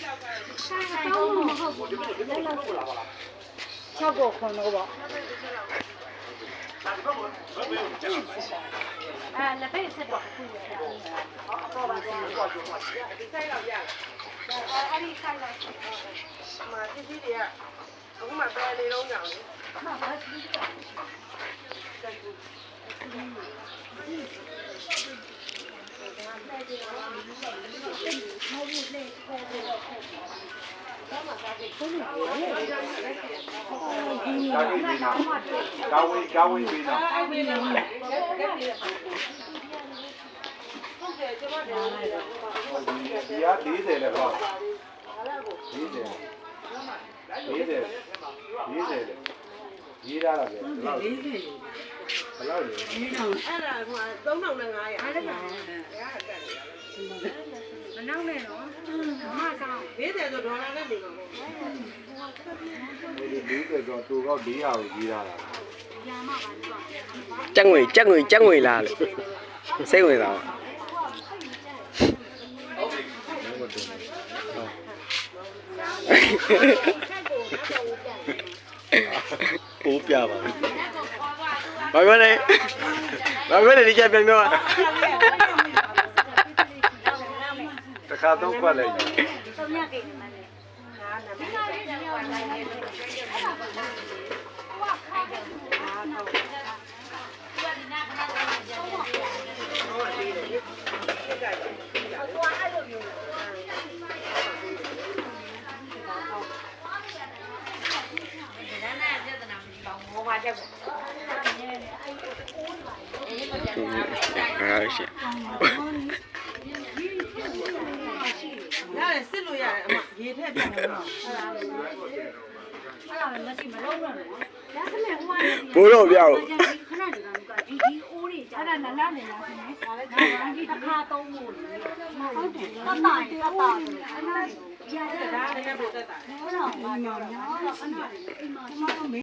တောင်းလို့မဟုတ်ဘူးလက်လောက်6ကိုခွန်တော့ပေါ့လက်ပိတ်ဆက်တော့ခုရတယ်တော့ပါတော့ဒီဆိုင်တော့ရအဲ့ဒီဆိုင်တော့မှာတိတိတွေကအခုမှပဲနေတော့ညောင်းလေမှာဘာတိတိကကာဝေးပြီးတော့ဒီက40လေပေါ့40ရေးရတာပဲဘယ်လောက်လဲအဲ့ဒါက3500အဲ့ဒါမနောက်နဲ့နော်မဆောင်40ဆိုဒေါ်လာနဲ့နေပါဘူးဒီ40ဆိုတူကောက်400ကိုရေးရတာညာမပါတော့ကြက်ငွေလားလို့စိတ်ဝင်စားပိုးပြပါဘာပြောလဲဒီချက်ပြန်ပြောတခါတော့ကွက်လိုက်သုံးရကိမှန်းလေရတယ်စစ်လို့ရတယ်အမရေထည့်ပြန်တယ်နော်အဲ့ဒါမရှိမလုံးတော့နော်ဒါစမဲ့ဟိုကဘိုးတော့ပြောက်ခဏနေတာကဒီအိုးတွေကြာအဲ့ဒါနန်းနေလားခင်ဗျာဒီတစ်ခါသုံးဖို့ဟုတ်တယ်တတ်တာအဲ့ဒါရတယ်ဒါလည်းပဲတက်တာဟုတ်တော့ဘာညာညာအဲ့ဒါအိမ်မှာ